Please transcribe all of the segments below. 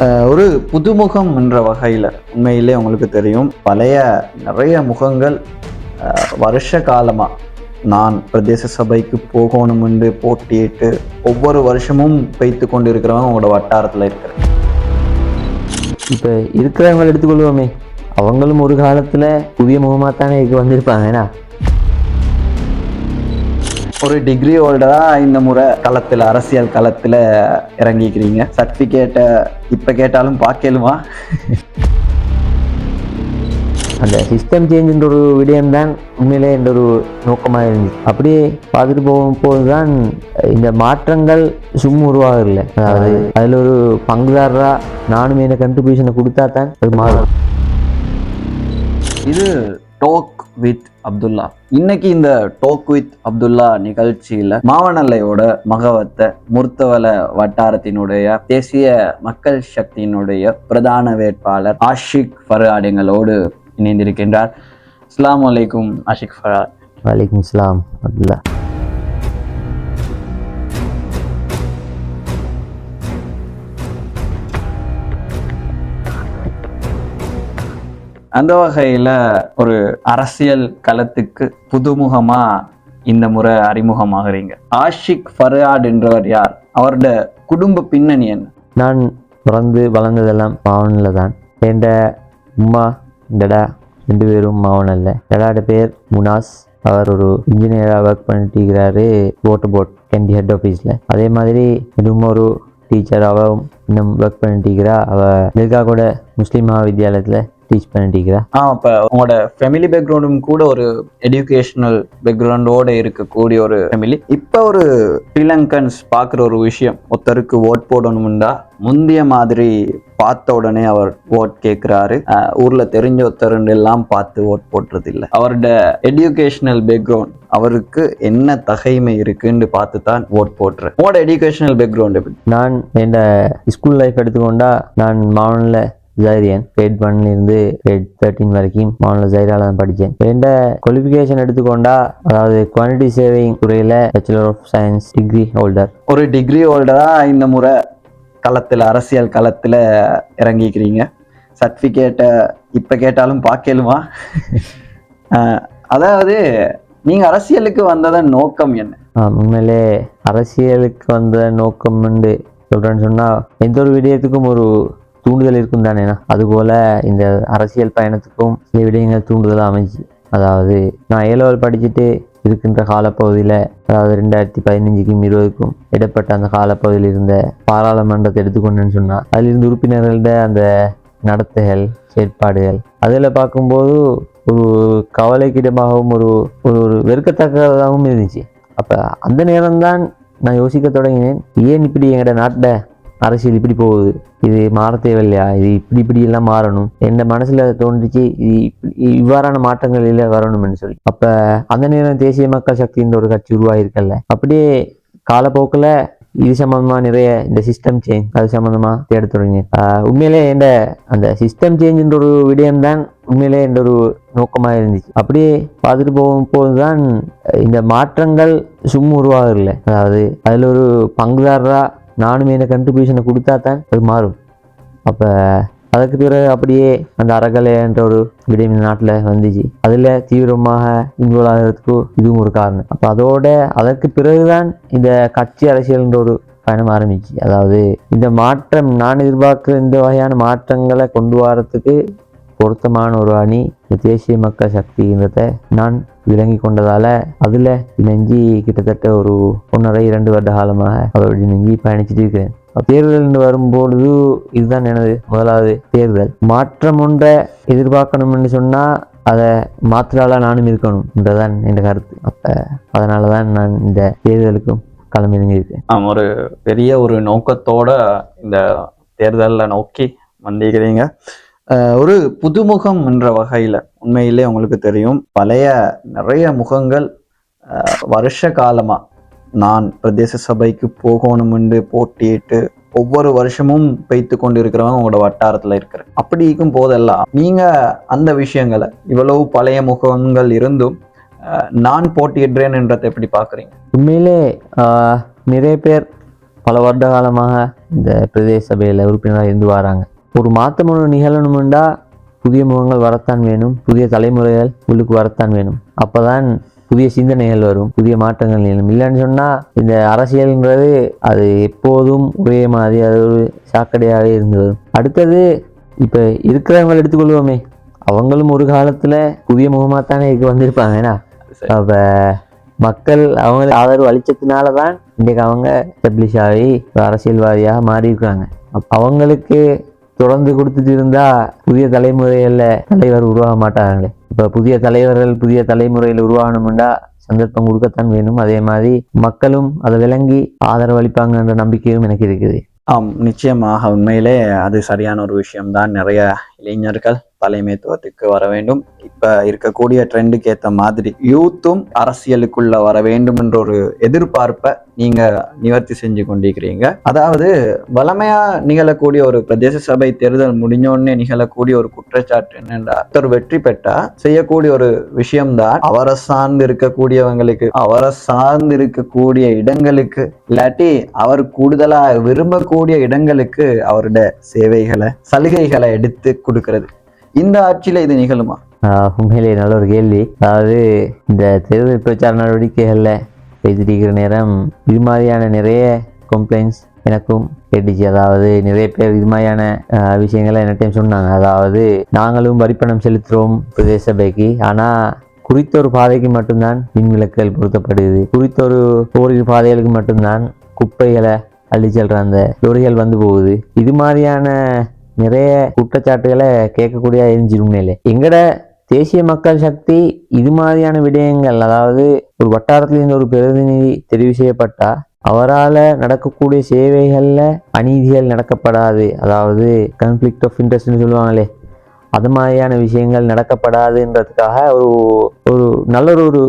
ஒரு புதுமுகம் என்ற வகையில் உண்மையிலே உங்களுக்கு தெரியும் பழைய நிறைய முகங்கள் வருஷ காலமாக நான் பிரதேச சபைக்கு போகணும் என்று போட்டியிட்டு ஒவ்வொரு வருஷமும் வைத்து கொண்டு இருக்கிறவங்க உங்களோட வட்டாரத்தில் இருக்கிற இப்போ இருக்கிறவங்களை எடுத்துக்கொள்வோமே, அவங்களும் ஒரு காலத்தில் புதிய முகமாக தானே வந்திருப்பாங்க. ஏன்னா ஒரு டிகிரி ஹோல்டராக இந்த முறை களத்தில் அரசியல் களத்தில் இறங்கிக்கிறீங்க. சர்டிஃபிகேட்டை இப்போ கேட்டாலும் பார்க்கலுமா? அந்த சிஸ்டம் சேஞ்சுன்ற ஒரு விடயம்தான் உண்மையிலே என்ற ஒரு நோக்கமாக இருந்துச்சு. அப்படியே பார்த்துட்டு போகும்போது தான் இந்த மாற்றங்கள் சும்மா உருவாகல. அதாவது அதில் ஒரு பங்குதாரராக நானும் என்ன கண்ட்ரிபியூஷனை கொடுத்தா தான் அது மாறும். இது டோக் வித் அப்துல்லா. இன்னைக்கு இந்த டோக் வித் அப்துல்லா நிகழ்ச்சியில மாவனல்லையோட மகவத்த முர்த்தவல வட்டாரத்தினுடைய தேசிய மக்கள் சக்தியினுடைய பிரதான வேட்பாளர் ஆஷிக் ஃபர்ஹாட் எங்களோடு இணைந்திருக்கின்றார். அஸ்ஸலாமு அலைக்கும் ஆஷிக் ஃபர்ஹாட். வலைக்கும் அஸ்ஸலாம் அப்துல்லா. அந்த வகையில் ஒரு அரசியல் களத்துக்கு புதுமுகமா இந்த முறை அறிமுகமாகறீங்க. ஆஷிக் ஃபர்ஹாட் என்றவர் யார்? அவரோட குடும்ப பின்னணி என்ன? நான் பிறந்து வளர்ந்ததெல்லாம் மாவனில் தான். என் உம்மா டடா 2 பேரும் மாவனில். டடாட பேர் முனாஸ். அவர் ஒரு இன்ஜினியராக ஒர்க் பண்ணிட்டு இருக்கிறாரு போட் கேண்டி ஹெட் ஆஃபீஸில். அதே மாதிரி இன்னும் ஒரு டீச்சராகவும் இன்னும் ஒர்க் பண்ணிட்டு இருக்கிறா. அவள் மிர்கா கூட முஸ்லீம் மகாவித்யாலயத்தில் டீச் பண்ணிட்டு. இப்போ உங்களோட ஃபேமிலி பேக்ரவுண்டும் கூட ஒரு எஜுகேஷனல் பேக்ரவுண்டோட இருக்கக்கூடிய ஒரு ஃபேமிலி. இப்போ ஒரு ஸ்ரீலங்கன்ஸ் பார்க்குற ஒரு விஷயம், ஒருத்தருக்கு ஓட் போடணும்டா முந்தைய மாதிரி பார்த்த உடனே அவர் ஓட் கேட்குறாரு. ஊர்ல தெரிஞ்ச ஒருத்தருண்டு எல்லாம் பார்த்து ஓட் போடுறது இல்லை. அவரோட எஜுகேஷனல் பேக்ரவுண்ட், அவருக்கு என்ன தகைமை இருக்குன்னு பார்த்து தான் ஓட் போடுறேன். உங்களோட எஜுகேஷனல் பேக்ரவுண்ட் எப்படி? நான் என் ஸ்கூல் லைஃப் எடுத்துக்கொண்டா நான் மாவனில் ஜைரியன் கிரேட் 1 இருந்து கிரேட் 13 வரைக்கும் மாவனில் ஜைரால தான் படித்தேன். என் குவாலிஃபிகேஷன் எடுத்துக்கொண்டா, அதாவது குவான்டிட்டி சேவிங் துறையில் bachelor of science degree holder. ஒரு டிகிரி ஹோல்டரா இந்த முறை களத்தில் அரசியல் களத்தில் இறங்கிக்கிறீங்க. சர்டிஃபிகேட்டை இப்போ கேட்டாலும் பார்க்கலுமா? அதாவது நீங்கள் அரசியலுக்கு வந்ததன் நோக்கம் என்ன? உண்மையிலே அரசியலுக்கு வந்த நோக்கம் சொல்கிறேன்னு சொன்னால், எந்த ஒரு விடயத்துக்கும் ஒரு தூண்டுதல் இருக்கும் தானே. அதுபோல் இந்த அரசியல் பயணத்துக்கும் சில விடயங்கள் தூண்டுதலாக அமைச்சு. அதாவது நான் A-level படிச்சுட்டு இருக்கின்ற காலப்பகுதியில், அதாவது 2015க்கும் 20க்கும் இடப்பட்ட அந்த காலப்பகுதியில் இருந்த பாராளுமன்றத்தை எடுத்துக்கொண்டேன்னு சொன்னால், அதிலிருந்து உறுப்பினர்களோட அந்த நடத்தைகள் செயற்பாடுகள் அதில் பார்க்கும்போது ஒரு கவலைக்கிடமாகவும் ஒரு ஒரு வெறுக்கத்தக்கதாகவும் இருந்துச்சு. அப்போ அந்த நேரம்தான் நான் யோசிக்க தொடங்கினேன், ஏன் இப்படி எங்களோட நாட்டில் அரசியல் இப்படி போகுது, இது மாற தேவையில்லையா, இது இப்படி எல்லாம் மாறணும். என் மனசுல தோன்றிச்சு, இது இவ்வாறான மாற்றங்கள் இல்லை வரணும்னு சொல்லி. அப்ப அந்த நேரம் தேசிய மக்கள் சக்தின்ற ஒரு கட்சி உருவாயிருக்கல. அப்படியே காலப்போக்கில் இது சம்பந்தமா நிறைய இந்த சிஸ்டம் சேஞ்ச் அது சம்பந்தமா தேட தொடங்கினேன். உண்மையிலே என் அந்த சிஸ்டம் சேஞ்சுன்ற ஒரு விடயம்தான் உண்மையிலே என்ற ஒரு நோக்கமாக இருந்துச்சு. அப்படியே பார்த்துட்டு போகும்போது தான் இந்த மாற்றங்கள் சும்மா உருவாகல. அதாவது அதில் ஒரு பங்குதாரராக நானும் என்ன கண்ட்ரிபியூஷனை கொடுத்தா தான் அது மாறும். அப்போ அதுக்கு பிறகு அப்படியே அந்த அறக்கலைன்ற ஒரு விடயம் நாட்டில் வந்துச்சு. அதில் தீவிரமாக இன்வால்வ் ஆகிறதுக்கு இதுவும் ஒரு காரணம். அப்போ அதற்கு பிறகுதான் இந்த கட்சி அரசியல்ன்ற ஒரு பயணம் ஆரம்பிச்சு. அதாவது இந்த மாற்றம் நான் எதிர்பார்க்குற இந்த வகையான மாற்றங்களை கொண்டு வரத்துக்கு பொருத்தமான ஒரு அணி இந்த தேசிய மக்கள் சக்தின்றதை நான் விளங்கி கொண்டதால் அதில் இணைஞ்சி கிட்டத்தட்ட ஒரு 1.5-2 வருட காலமாக அப்படி நெஞ்சி பயணிச்சுட்டு இருக்கிறேன். தேர்தல் வரும்பொழுது இதுதான் எனது முதலாவது தேர்தல். மாற்றம் ஒன்றை எதிர்பார்க்கணும்னு சொன்னால் அதை மாற்றால நானும் இருக்கணும்ன்றதான் என் கருத்து. அப்போ அதனால தான் நான் இந்த தேர்தலுக்கும் களமிறங்கியிருக்கேன். ஒரு பெரிய ஒரு நோக்கத்தோட இந்த தேர்தலில் நோக்கி வந்திருக்கிறீங்க. ஒரு புதுமுகம் என்ற வகையில் உண்மையிலே உங்களுக்கு தெரியும் பழைய நிறைய முகங்கள் வருஷ காலமாக நான் பிரதேச சபைக்கு போகணும் என்று போட்டியிட்டு ஒவ்வொரு வருஷமும் வைத்து கொண்டு இருக்கிறவங்க உங்களோட வட்டாரத்தில் இருக்கிற. அப்படி இருக்கும் போதெல்லாம் நீங்கள் அந்த விஷயங்களை இவ்வளவு பழைய முகங்கள் இருந்தும் நான் போட்டியிடுறேன் என்றதை எப்படி பார்க்குறீங்க? உண்மையிலே நிறைய பேர் பல வருட காலமாக இந்த பிரதேச சபையில் உறுப்பினராக இருந்து வராங்க. ஒரு மாற்றம் ஒன்று நிகழணுமெண்டா புதிய முகங்கள் வரத்தான் வேணும், புதிய தலைமுறைகள் உள்ளுக்கு வரத்தான் வேணும். அப்போதான் புதிய சிந்தனைகள் வரும், புதிய மாற்றங்கள் நிகழும். இல்லைன்னு சொன்னால் இந்த அரசியல்ன்றது அது எப்போதும் ஒரே மாதிரி அது ஒரு சாக்கடையாகவே இருந்து வரும். அடுத்தது இப்போ இருக்கிறவங்களை எடுத்துக்கொள்வோமே, அவங்களும் ஒரு காலத்தில் புதிய முகமாக தானே வந்திருப்பாங்க. ஏன்னா அப்போ மக்கள் அவங்களுக்கு ஆதரவு அளித்ததுனால தான் இன்றைக்கு அவங்க எஸ்டப்ளிஷ் ஆகி அரசியல்வாதியாக மாறி இருக்காங்க. அவங்களுக்கு தொடர்ந்து கொடுத்துட்டு இருந்தா புதிய தலைமுறையில் தலைவர் உருவாக மாட்டாங்களே. இப்போ புதிய தலைவர்கள் புதிய தலைமுறையில் உருவாகணும்னா சந்தர்ப்பம் கொடுக்கத்தான் வேணும். அதே மாதிரி மக்களும் அதை விளங்கி ஆதரவு அளிப்பாங்கன்ற நம்பிக்கையும் எனக்கு இருக்குது. நிச்சயமாக உண்மையிலே அது சரியான ஒரு விஷயம்தான். நிறைய இளைஞர்கள் தலைமைத்துவத்துக்கு வர வேண்டும். இப்ப இருக்கக்கூடிய ட்ரெண்டுக்கு ஏற்ற மாதிரி யூத்தும் அரசியலுக்குள்ள வர வேண்டும் என்ற ஒரு எதிர்பார்ப்பை நீங்க நிவர்த்தி செஞ்சு கொண்டிருக்கிறீங்க. அதாவது வளமையா நிகழக்கூடிய ஒரு பிரதேச சபை தேர்தல் முடிஞ்சோடனே நிகழக்கூடிய ஒரு குற்றச்சாட்டு என்னென்றா, ஒருத்தர் வெற்றி பெற்றா செய்யக்கூடிய ஒரு விஷயம்தான் அவரை சார்ந்து இருக்கக்கூடியவங்களுக்கு, அவரை சார்ந்து இருக்கக்கூடிய இடங்களுக்கு, இல்லாட்டி அவர் கூடுதலா விரும்பக்கூடிய இடங்களுக்கு அவருடைய சேவைகளை சலுகைகளை எடுத்து கொடுக்கிறது. இந்த ஆட்சியில இது நிகழுமா? உண்மையிலே நல்ல ஒரு கேள்வி. அதாவது இந்த தேர்தல் பிரச்சார நடவடிக்கைகள்ல பேசிட்டிருக்கிற நேரம் இது மாதிரியான நிறைய கம்ப்ளைண்ட்ஸ் எனக்கும் கேட்டுச்சு. அதாவது நிறைய பேர் இது மாதிரியான விஷயங்களை என்ன சொன்னாங்க. அதாவது நாங்களும் வரிப்பணம் செலுத்துகிறோம் பிரதேச சபைக்கு, ஆனால் குறித்த ஒரு பாதைக்கு மட்டும்தான் மின் விளக்குகள் பொருத்தப்படுது, குறித்த ஒரு ஓரிரு பாதைகளுக்கு மட்டும்தான் குப்பைகளை அள்ளி செல்ற அந்த லொரிகள் வந்து போகுது. இது மாதிரியான நிறைய குற்றச்சாட்டுகளை கேட்கக்கூடிய இருந்துச்சு. எங்கட தேசிய மக்கள் சக்தி இது மாதிரியான விடயங்கள், அதாவது ஒரு வட்டாரத்திலிருந்து ஒரு பிரதிநிதி தெரிவு செய்யப்பட்டா அவரால் நடக்கக்கூடிய சேவைகளில் அநீதிகள் நடக்கப்படாது, அதாவது கான்ஃப்ளிக்ட் ஆஃப் இன்ட்ரெஸ்ட்னு சொல்லுவாங்களே, அது மாதிரியான விஷயங்கள் நடக்கப்படாதுன்றதுக்காக ஒரு நல்ல ஒரு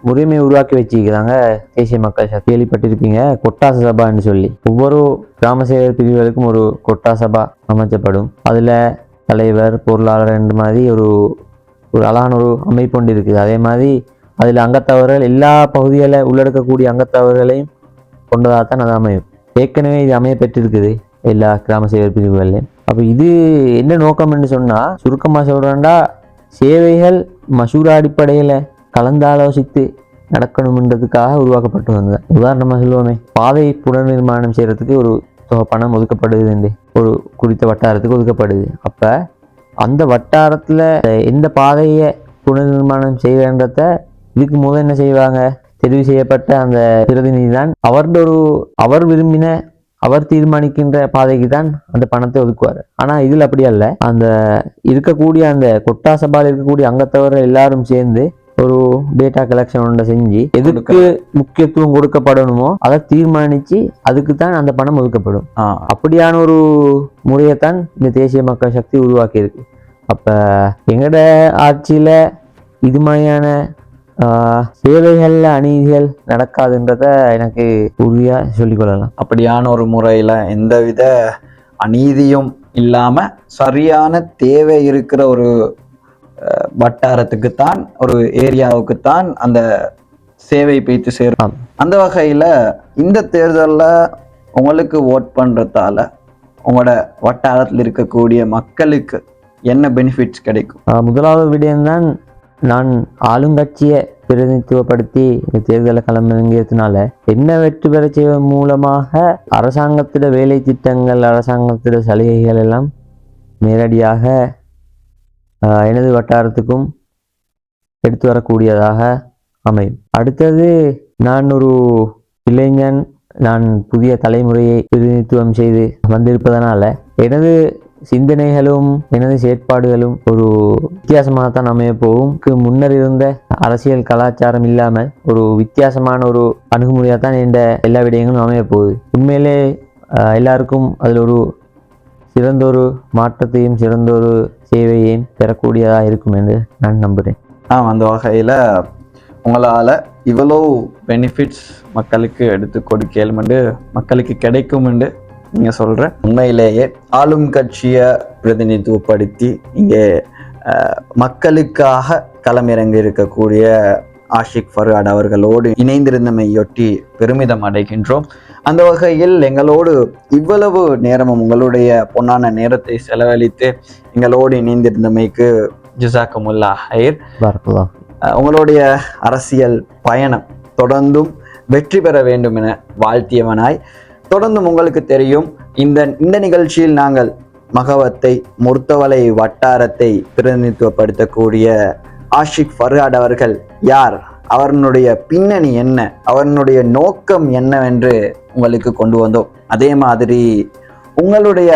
முறைமையை உருவாக்கி வச்சுக்கிறாங்க தேசிய மக்கள் சக்தி. கேள்விப்பட்டிருப்பீங்க கொட்டாச சபான்னு சொல்லி. ஒவ்வொரு கிராம சேவை பிரிவுகளுக்கும் ஒரு கொட்டா சபா அமைச்சப்படும். அதில் தலைவர், பொருளாளர் என்ற மாதிரி ஒரு அழகான ஒரு அமைப்பு ஒன்று இருக்குது. அதே மாதிரி அதில் அங்கத்தவர்கள் எல்லா பகுதிகளை உள்ளடக்கக்கூடிய அங்கத்தவர்களையும் கொண்டதாகத்தான் அது அமையும். ஏற்கனவே இது அமைய பெற்றிருக்குது எல்லா கிராம சேவை பிரிவுகள்லையும். அப்போ இது என்ன நோக்கம்னு சொன்னால், சுருக்கமாக சொல்கிறேன்டா, சேவைகள் மசூரா அடிப்படையில் கலந்தாலோசித்து நடக்கணுன்றதுக்காக உருவாக்கப்பட்டு வந்தது. உதாரணமாக சொல்லுவோமே, பாதை புனர்நிர்மாணம் செய்கிறதுக்கு ஒரு பணம் ஒதுக்கப்படுது, ஒரு குறித்த வட்டாரத்துக்கு ஒதுக்கப்படுது. அப்போ அந்த வட்டாரத்தில் எந்த பாதையை புனர்நிர்மாணம் செய்யறன்றத இதுக்கு முதல் என்ன செய்வாங்க, தெரிவு செய்யப்பட்ட அந்த பிரதிநிதி தான் அவர் விரும்பின அவர் தீர்மானிக்கின்ற பாதைக்கு தான் அந்த பணத்தை ஒதுக்குவார். ஆனால் இதில் அப்படி அல்ல. அந்த இருக்கக்கூடிய அந்த கொட்டா சபாவில் இருக்கக்கூடிய அங்கத்தவர்கள் எல்லாரும் சேர்ந்து ஒரு டேட்டா கலெக்ஷன் ஒன்றை செஞ்சு எதுக்கு முக்கியத்துவம் கொடுக்கப்படணுமோ அதை தீர்மானிச்சு அதுக்கு தான் அந்த பணம் ஒதுக்கப்படும். அப்படியான ஒரு முறையைத்தான் இந்த தேசிய மக்கள் சக்தி உருவாக்கி இருக்கு. அப்ப எங்கட ஆட்சியில இது மாதிரியான சேவைகள்ல அநீதிகள் நடக்காதுன்றத எனக்கு உறுதியா சொல்லிக்கொள்ளலாம். அப்படியான ஒரு முறையில எந்தவித அநீதியும் இல்லாம சரியான தேவை இருக்கிற ஒரு வட்டாரத்துக்குத்தான், ஒரு ஏரியாவுக்குத்தான் அந்த சேவை போய்த்து சேரும். அந்த வகையில இந்த தேர்தலில் உங்களுக்கு ஓட் பண்றதால உங்களோட வட்டாரத்தில் இருக்கக்கூடிய மக்களுக்கு என்ன பெனிஃபிட்ஸ் கிடைக்கும்? முதலாவது விடயம்தான், நான் ஆளுங்கட்சியை பிரதிநிதித்துவப்படுத்தி இந்த தேர்தலை களமிறங்கியதுனால என்ன வெற்றி பெற செய்வதன் மூலமாக அரசாங்கத்திட வேலை திட்டங்கள், அரசாங்கத்திட சலுகைகள் எல்லாம் நேரடியாக எனது வட்டாரத்துக்கும் எடுத்து வரக்கூடியதாக அமையும். அடுத்தது, நான் ஒரு இளைஞன், நான் புதிய தலைமுறையை பிரதிநிதித்துவம் செய்து வந்திருப்பதனால எனது சிந்தனைகளும் எனது செயற்பாடுகளும் ஒரு வித்தியாசமாகத்தான் அமைய போகும். முன்னர் இருந்த அரசியல் கலாச்சாரம் இல்லாமல் ஒரு வித்தியாசமான ஒரு அணுகுமுறையாக தான் இந்த எல்லா விடயங்களும் அமைய போகுது. உண்மையிலே எல்லாருக்கும் அதில் ஒரு சிறந்தொரு மாற்றத்தையும் சிறந்தொரு சேவையையும் பெறக்கூடியதாக இருக்கும் என்று நான் நம்புகிறேன். அந்த வகையில் உங்களால் இவ்வளோ பெனிஃபிட்ஸ் மக்களுக்கு எடுத்து கொடுக்கலும் என்று மக்களுக்கு கிடைக்கும் என்று நீங்கள் சொல்கிற, உண்மையிலேயே ஆளும் கட்சியை பிரதிநிதித்துவப்படுத்தி இங்கே மக்களுக்காக களமிறங்கி இருக்கக்கூடிய ஆஷிக் ஃபர்ஹாட் அவர்களோடு இணைந்திருந்தமையொட்டி பெருமிதம் அடைகின்றோம். அந்த வகையில் எங்களோடு இவ்வளவு நேரமும் உங்களுடைய பொன்னான நேரத்தை செலவழித்து எங்களோடு இணைந்திருந்தமைக்கு ஜஸாக்குமுல்லா ஹைர். பரக்கல்லாஹ். உங்களுடைய அரசியல் பயணம் தொடர்ந்தும் வெற்றி பெற வேண்டும் என வாழ்த்தியவனாய், தொடர்ந்தும் உங்களுக்கு தெரியும் இந்த நிகழ்ச்சியில் நாங்கள் மகவத்தை முர்த்தவலை வட்டாரத்தை பிரதிநிதித்துவப்படுத்தக்கூடிய ஆஷிக் ஃபர்ஹாட் அவர்கள் யார், அவர்களுடைய பின்னணி என்ன, அவர்களுடைய நோக்கம் என்னவென்று உங்களுக்கு கொண்டு வந்தோம். அதே மாதிரி உங்களுடைய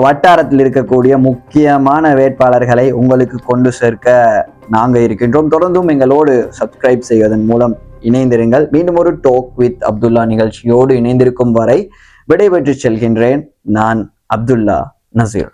வட்டாரத்தில் இருக்கக்கூடிய முக்கியமான வேட்பாளர்களை உங்களுக்கு கொண்டு சேர்க்க நாங்கள் இருக்கின்றோம். தொடர்ந்தும் எங்களோடு சப்ஸ்கிரைப் செய்வதன் மூலம் இணைந்திருங்கள். மீண்டும் ஒரு டாக் வித் அப்துல்லா நிகழ்ச்சியோடு இணைந்திருக்கும் வரை விடைபெற்று செல்கின்றேன். நான் அப்துல்லா நசீர்.